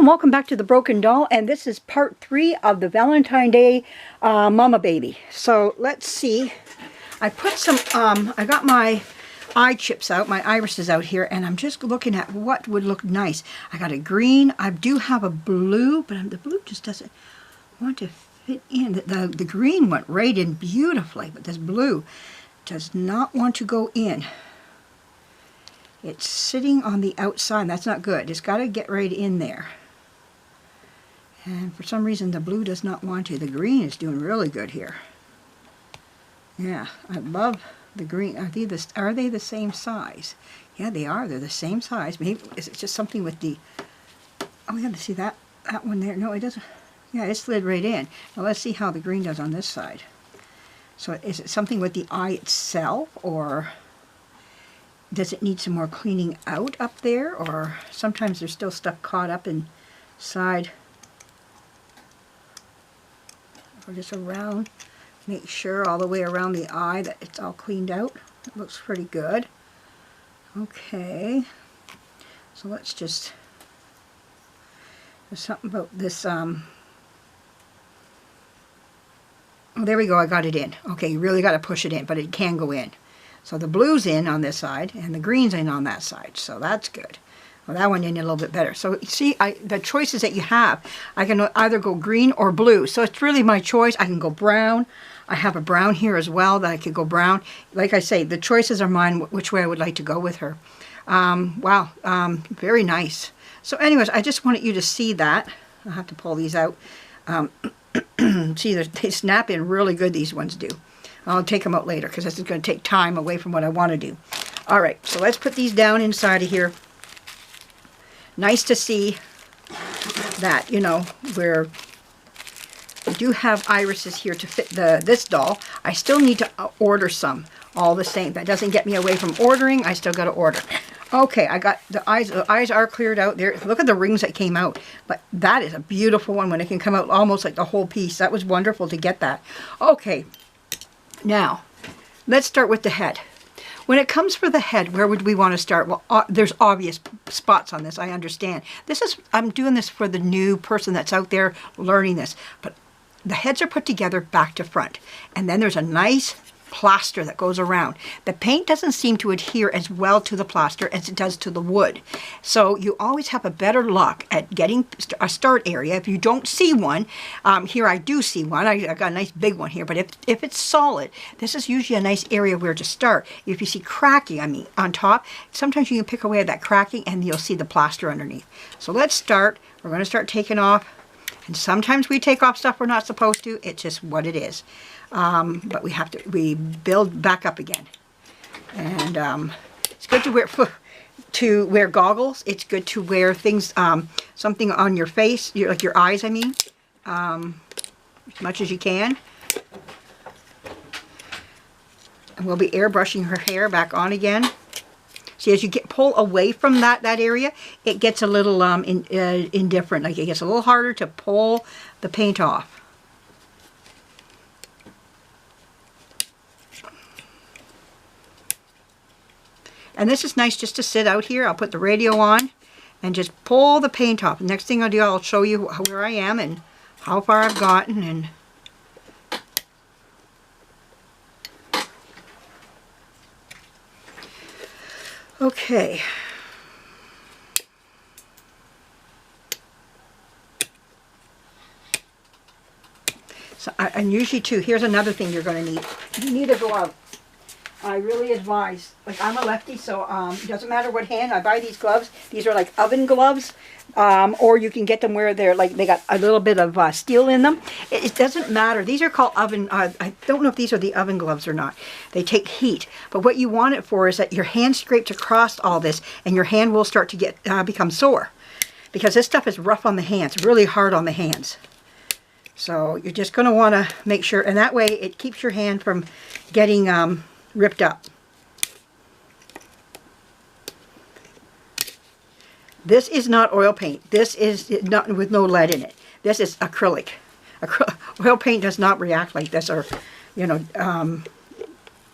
and welcome back to The Broken Doll, and this is part 3 of the Valentine Day Mama Baby. So let's see, I put some, I got my eye chips out, my irises out here, and I'm just looking at what would look nice. I got a green, I do have a blue, but the blue just doesn't want to fit in. The green went right in beautifully, but this blue does not want to go in. It's sitting on the outside. That's not good. It's got to get right in there. And for some reason the blue does not want to. The green is doing really good here. Yeah, I love the green. Are they the same size? Yeah, they are. They're the same size. Maybe is it just something with the... Oh, we got to see that one there. No, it doesn't. Yeah, it slid right in. Now let's see how the green does on this side. So is it something with the eye itself, or does it need some more cleaning out up there? Or sometimes there's still stuff caught up inside. Or just around, make sure all the way around the eye that it's all cleaned out. It looks pretty good. Okay, so let's just, there's something about this, oh, there we go, I got it in. Okay, you really got to push it in, but it can go in. So the blue's in on this side, and the green's in on that side, so that's good. Well, that one in a little bit better. So you see, the choices that you have, I can either go green or blue. So it's really my choice. I can go brown. I have a brown here as well that I could go brown. Like I say, the choices are mine, which way I would like to go with her. Wow, very nice. So anyways, I just wanted you to see that. I'll have to pull these out. See, they snap in really good, these ones do. I'll take them out later because this is going to take time away from what I want to do. All right, so let's put these down inside of here. Nice to see that, you know, we do have irises here to fit this doll. I still need to order some, all the same. That doesn't get me away from ordering. I still got to order. Okay, I got the eyes. The eyes are cleared out there. Look at the rings that came out. But that is a beautiful one when it can come out almost like the whole piece. That was wonderful to get that. Okay. Now, let's start with the head. When it comes for the head, where would we want to start? Well, there's obvious spots on this, I understand. I'm doing this for the new person that's out there learning this. But the heads are put together back to front. And then there's a nice plaster that goes around. The paint doesn't seem to adhere as well to the plaster as it does to the wood. So you always have a better luck at getting a start area. If you don't see one, here I do see one. I got a nice big one here, but if it's solid, this is usually a nice area where to start. If you see cracking, I mean, on top, sometimes you can pick away at that cracking and you'll see the plaster underneath. So let's start. We're going to start taking off. And sometimes we take off stuff we're not supposed to. It's just what it is. But we build back up again. And it's good to wear goggles. It's good to wear things, something on your face, like your eyes, I mean, as much as you can. And we'll be airbrushing her hair back on again. See, as you pull away from that area, it gets a little indifferent. Like it gets a little harder to pull the paint off. And this is nice just to sit out here. I'll put the radio on and just pull the paint off. Next thing I'll do, I'll show you where I am and how far I've gotten. And okay. So, and usually too, here's another thing you're going to need. You need to go out. I really advise, like I'm a lefty, so it doesn't matter what hand. I buy these gloves. These are like oven gloves, or you can get them where they're like, they got a little bit of steel in them. It doesn't matter. These are called oven, I don't know if these are the oven gloves or not. They take heat, but what you want it for is that your hand scrapes across all this and your hand will start to get become sore. Because this stuff is rough on the hands, really hard on the hands. So you're just going to want to make sure, and that way it keeps your hand from getting ripped up. This is not oil paint. This is not with no lead in it. This is acrylic. Oil paint does not react like this, or you know,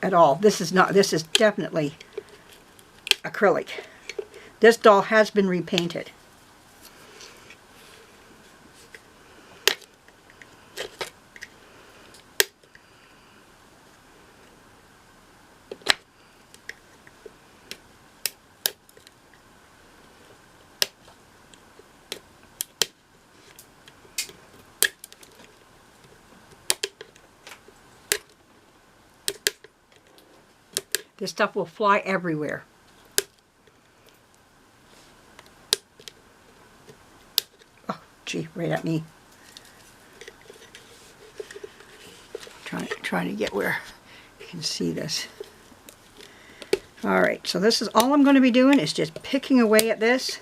at all. This is not. This is definitely acrylic. This doll has been repainted. This stuff will fly everywhere. Oh, gee, right at me. Trying to get where you can see this. All right, so this is all I'm going to be doing is just picking away at this.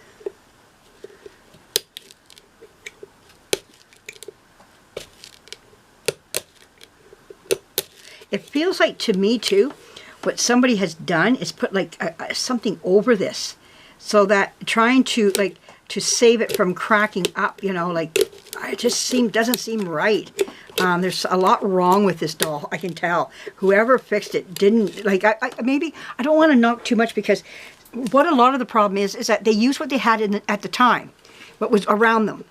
It feels like to me too, what somebody has done is put like something over this, so that trying to like to save it from cracking up, you know, like it just doesn't seem right. There's a lot wrong with this doll, I can tell. Whoever fixed it didn't, like, maybe, I don't want to knock too much, because what a lot of the problem is that they used what they had at the time, what was around them.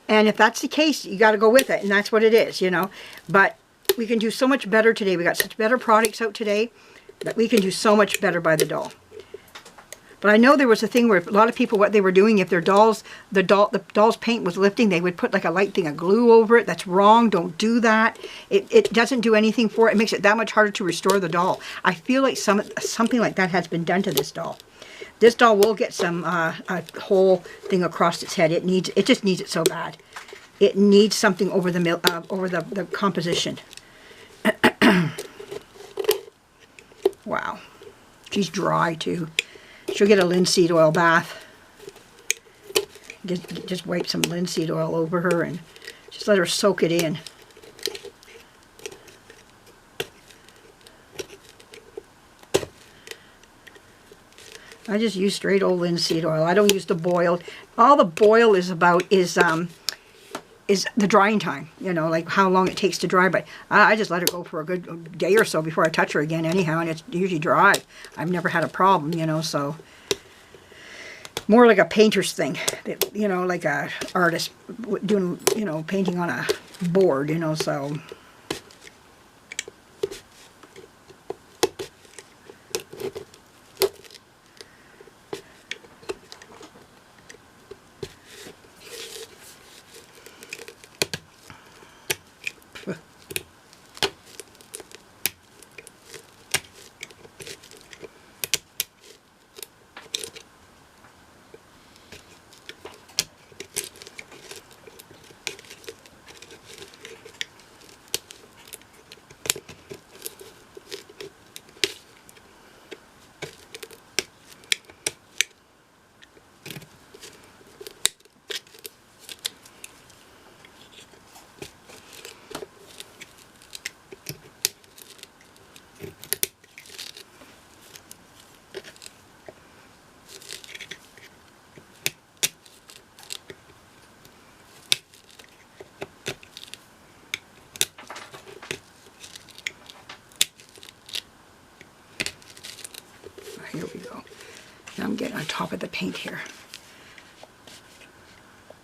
And if that's the case, you got to go with it, and that's what it is, you know. But we can do so much better today. We got such better products out today that we can do so much better by the doll. But I know there was a thing where a lot of people, what they were doing, if their dolls, the doll's paint was lifting, they would put like a light thing of glue over it. That's wrong. Don't do that. It doesn't do anything for it. It makes it that much harder to restore the doll. I feel like something like that has been done to this doll. This doll will get some a whole thing across its head. It just needs it so bad. It needs something over the composition. Wow. She's dry too. She'll get a linseed oil bath. Just wipe some linseed oil over her and just let her soak it in. I just use straight old linseed oil. I don't use the boiled. All the boil is about is the drying time, you know, like how long it takes to dry. But I just let her go for a good day or so before I touch her again anyhow, and it's usually dry. I've never had a problem, you know, so more like a painter's thing, you know, like a artist doing, you know, painting on a board, you know, so. Here we go. Now I'm getting on top of the paint here.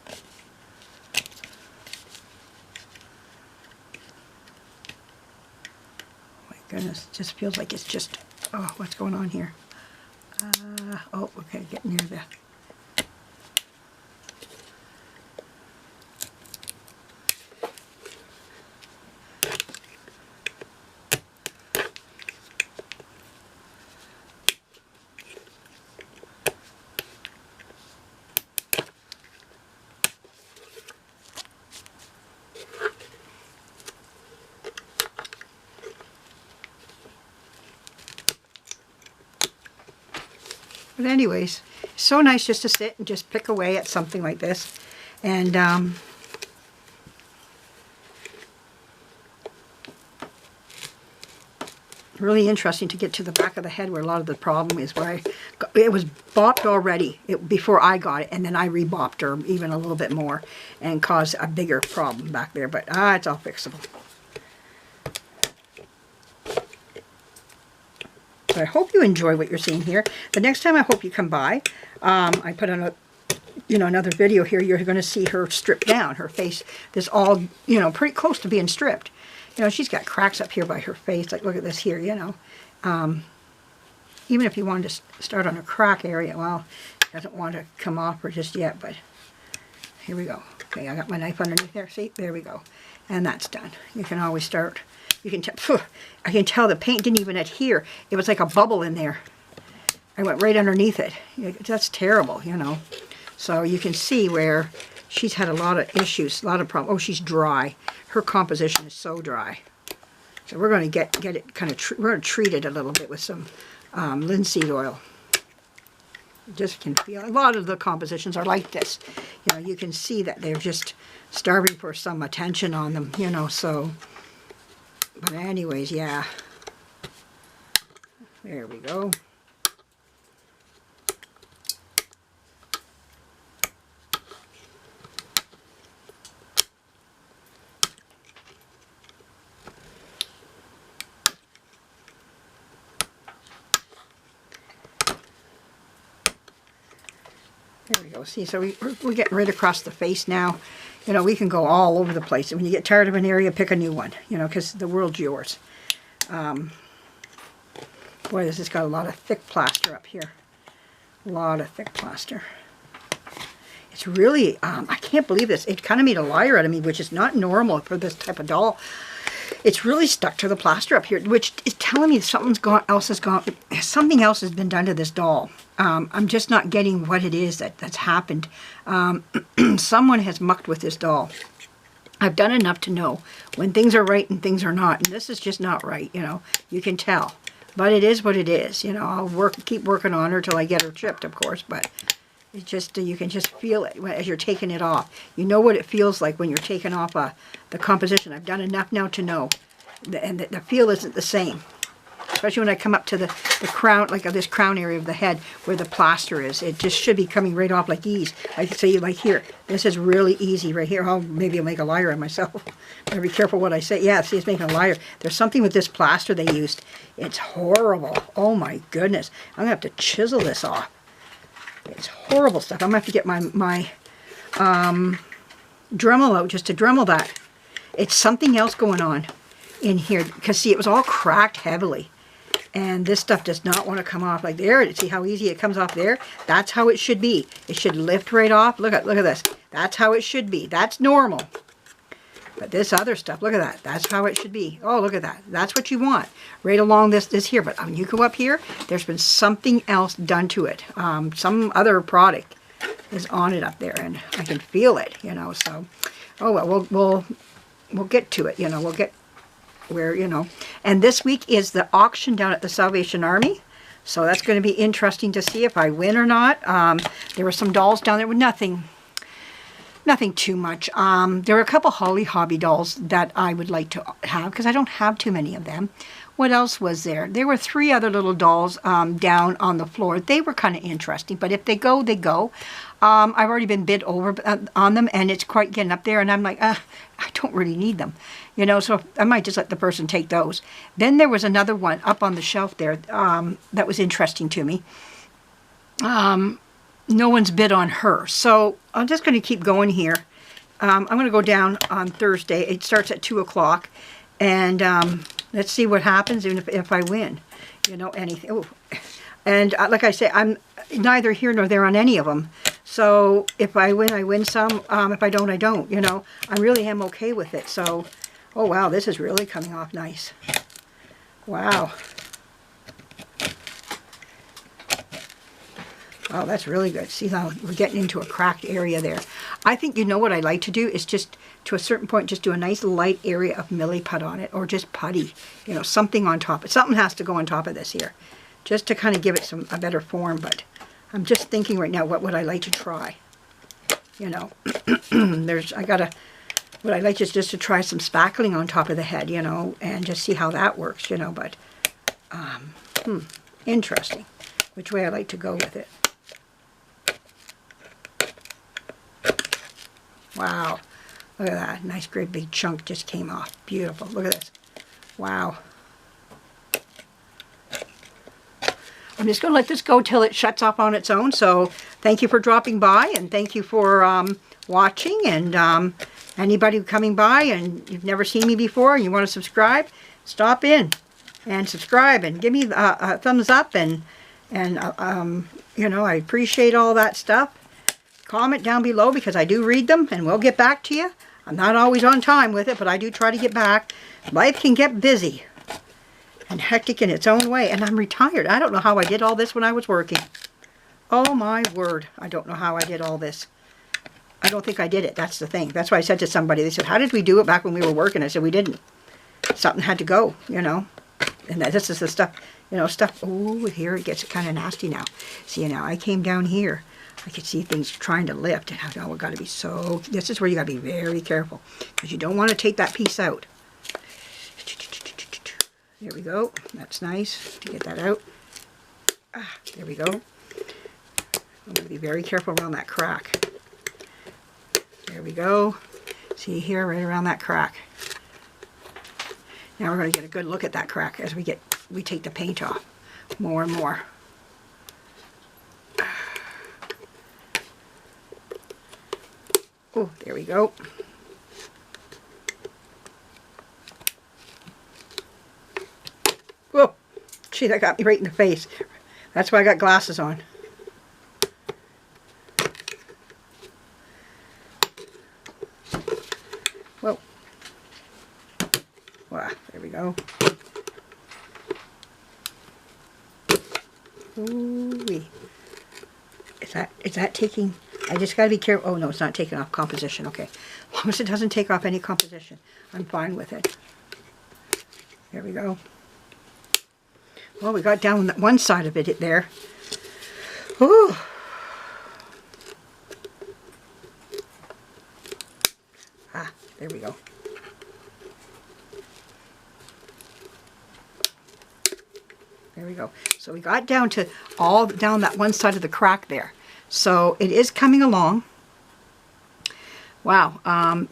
Oh my goodness, it just feels like it's just, oh, what's going on here? Oh, okay, getting near the, but anyways, it's so nice just to sit and just pick away at something like this. And really interesting to get to the back of the head where a lot of the problem is, where it was bopped already before I got it, and then I rebopped her even a little bit more and caused a bigger problem back there. But it's all fixable. So I hope you enjoy what you're seeing here. The next time I hope you come by, I put on another video here. You're going to see her stripped down. Her face, this all, you know, pretty close to being stripped. You know, she's got cracks up here by her face. Like, look at this here, you know. Even if you wanted to start on a crack area, well, it doesn't want to come off her just yet, but here we go. Okay, I got my knife underneath there. See, there we go. And that's done. You can always start You can tell, I can tell the paint didn't even adhere. It was like a bubble in there. I went right underneath it. That's terrible, you know. So you can see where she's had a lot of issues, a lot of problems. Oh, she's dry. Her composition is so dry. So we're going to get it kind of, we're going to treat it a little bit with some linseed oil. Just can feel, a lot of the compositions are like this. You know, you can see that they're just starving for some attention on them, you know, so. But anyways, yeah. There we go. There we go. See, so we're getting right across the face now. You know, we can go all over the place. And when you get tired of an area, pick a new one, you know, because the world's yours. Boy, this has got a lot of thick plaster up here. A lot of thick plaster. It's really, I can't believe this. It kind of made a liar out of me, which is not normal for this type of doll. It's really stuck to the plaster up here, which is telling me something else has been done to this doll. I'm just not getting what it is that's happened. Someone has mucked with this doll. I've done enough to know when things are right and things are not, and this is just not right, you know. You can tell. But it is what it is, you know. I'll keep working on her till I get her chipped, of course, but it's just, you can just feel it as you're taking it off. You know what it feels like when you're taking off the composition. I've done enough now to know, and the feel isn't the same. Especially when I come up to the crown, like this crown area of the head where the plaster is. It just should be coming right off like ease. I could say like here. This is really easy right here. Oh, maybe I'll make a liar of myself. Better be careful what I say. Yeah, see, it's making a liar. There's something with this plaster they used. It's horrible. Oh my goodness. I'm going to have to chisel this off. It's horrible stuff. I'm going to have to get my Dremel out just to Dremel that. It's something else going on in here. Because see, it was all cracked heavily. And this stuff does not want to come off like there. See how easy it comes off there? That's how it should be. It should lift right off. Look at this. That's how it should be. That's normal. But this other stuff, look at that. That's how it should be. Oh, look at that. That's what you want. Right along this here. But when you go up here, there's been something else done to it. Some other product is on it up there. And I can feel it, you know. So, oh, well, we'll get to it, you know. We'll get where, you know. And this week is the auction down at the Salvation Army. So that's going to be interesting to see if I win or not. There were some dolls down there with nothing too much. There were a couple Holly Hobby dolls that I would like to have because I don't have too many of them. What else was there? There were 3 other little dolls down on the floor. They were kind of interesting, but if they go, they go. I've already been bid over on them, and it's quite getting up there, and I'm like, I don't really need them. You know, so I might just let the person take those. Then there was another one up on the shelf there that was interesting to me. No one's bid on her. So I'm just going to keep going here. I'm going to go down on Thursday. It starts at 2 o'clock. And let's see what happens even if I win. You know, anything. Ooh. And like I say, I'm neither here nor there on any of them. So if I win some. If I don't, I don't. You know, I really am okay with it. So, oh wow, this is really coming off nice. Wow. Oh, that's really good. See how we're getting into a cracked area there. I think, you know, what I like to do is just, to a certain point, just do a nice light area of milliput on it, or just putty, you know, something on top. Something has to go on top of this here, just to kind of give it a better form. But I'm just thinking right now, what would I like to try? You know, what I like is just to try some spackling on top of the head, you know, and just see how that works, you know. But, interesting, which way I like to go with it. Wow, look at that. Nice great big chunk just came off. Beautiful. Look at this. Wow. I'm just going to let this go till it shuts off on its own. So thank you for dropping by, and thank you for watching. And anybody coming by and you've never seen me before and you want to subscribe, stop in and subscribe and give me a thumbs up. And you know, I appreciate all that stuff. Comment down below because I do read them, and we'll get back to you. I'm not always on time with it, but I do try to get back. Life can get busy and hectic in its own way, and I'm retired. I don't know how I did all this when I was working. Oh my word, I don't know how I did all this. I don't think I did it. That's the thing. That's why I said to somebody, they said, how did we do it back when we were working? I said, we didn't. Something had to go, you know. And this is the stuff, you know, stuff. Oh, here it gets kind of nasty now. See, now I came down here. I could see things trying to lift. And I know we've got to be so, this is where you got to be very careful. Because you don't want to take that piece out. There we go. That's nice to get that out. Ah, there we go. I'm going to be very careful around that crack. There we go. See here, right around that crack. Now we're going to get a good look at that crack as we take the paint off more and more. Oh, there we go. Whoa, gee, that got me right in the face. That's why I got glasses on. Whoa. Wow, there we go. Ooh-wee. Is that taking, I just gotta be careful. Oh no, it's not taking off composition. Okay. As long as it doesn't take off any composition, I'm fine with it. There we go. Well, we got down one side of it there. Ooh. Ah, there we go. There we go. So we got down to all down that one side of the crack there. So it is coming along. Wow.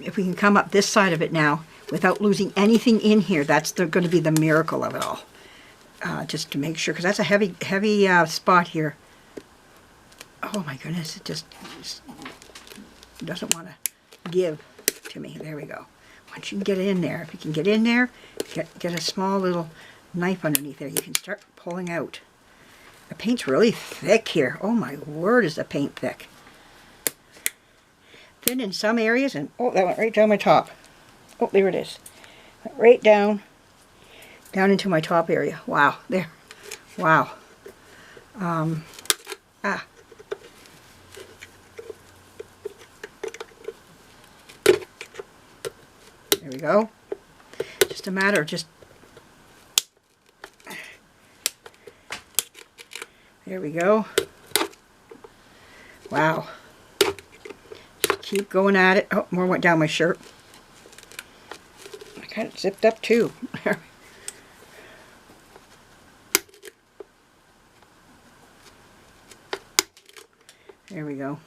If we can come up this side of it now without losing anything in here, that's going to be the miracle of it all. Just to make sure, because that's a heavy spot here. Oh my goodness, it just doesn't want to give to me. There we go. Once you can get it in there, if you can get in there, get a small little knife underneath there, you can start pulling out. The paint's really thick here. Oh my word, is the paint thick. Thin in some areas, and oh, that went right down my top. Oh, there it is. Went right down into my top area. Wow, there. Wow. Ah. There we go. Just a matter of just... There we go. Wow. Just keep going at it. Oh, more went down my shirt. I kind of zipped up too. There we go.